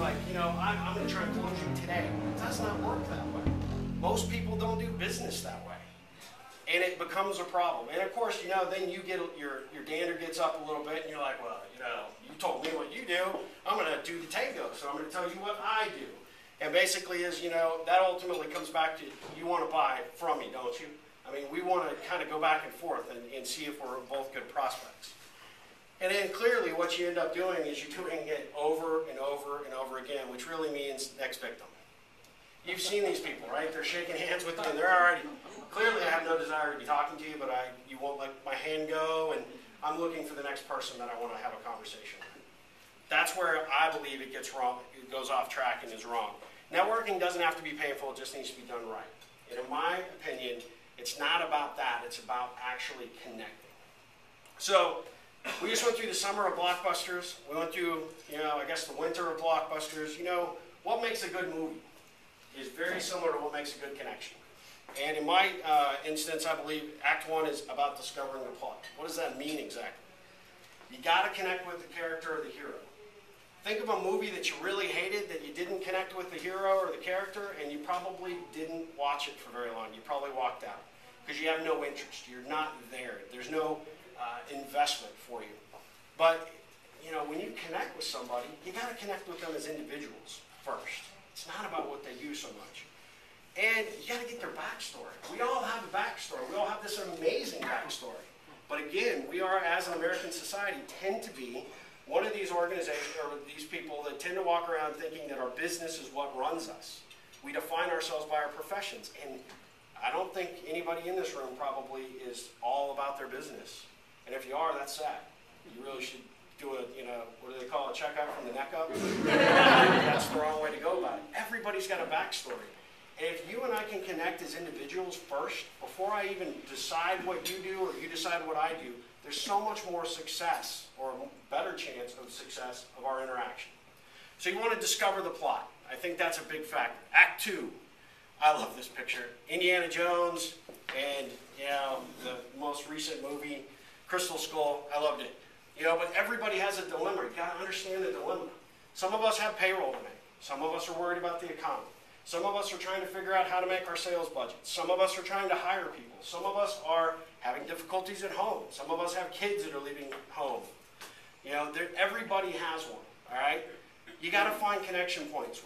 like, I'm going to try and close you today. It does not work that way. Most people don't do business that way. And it becomes a problem. And of course, then you get your dander gets up a little bit, and you're like, well, you told me what you do. I'm going to do the tango, so I'm going to tell you what I do. And basically is, that ultimately comes back to you want to buy from me, don't you? I mean, we want to kind of go back and forth and see if we're both good prospects. And then clearly what you end up doing is you're doing it over and over and over again, which really means next victim. You've seen these people, right? They're shaking hands with you, and they're already, clearly I have no desire to be talking to you, but you won't let my hand go, and I'm looking for the next person that I want to have a conversation with. That's where I believe it gets wrong, it goes off track and is wrong. Networking doesn't have to be painful, it just needs to be done right. And in my opinion, it's not about that, it's about actually connecting. So, we just went through the summer of blockbusters. We went through, I guess the winter of blockbusters. What makes a good movie is very similar to what makes a good connection. And in my instance, I believe Act 1 is about discovering the plot. What does that mean exactly? You got to connect with the character or the hero. Think of a movie that you really hated, that you didn't connect with the hero or the character, and you probably didn't watch it for very long. You probably walked out because you have no interest. You're not there. There's no investment for you. But, when you connect with somebody, you got to connect with them as individuals first. It's not about what they do so much. And you got to get their backstory. We all have a backstory. We all have this amazing backstory. But again, we are, as an American society, tend to be one of these organizations, or these people that tend to walk around thinking that our business is what runs us. We define ourselves by our professions. And I don't think anybody in this room probably is all about their business. And if you are, that's sad. You really should do a, what do they call it, checkout from the neck up? That's the wrong way to go about it. Everybody's got a backstory. And if you and I can connect as individuals first, before I even decide what you do or you decide what I do, there's so much more success, or a better chance of success of our interaction. So you want to discover the plot. I think that's a big factor. Act 2. I love this picture. Indiana Jones and, the most recent movie, Crystal Skull. I loved it. But everybody has a dilemma. You've got to understand the dilemma. Some of us have payroll to make. Some of us are worried about the economy. Some of us are trying to figure out how to make our sales budget. Some of us are trying to hire people. Some of us are having difficulties at home. Some of us have kids that are leaving home. Everybody has one, all right? You got to find connection points.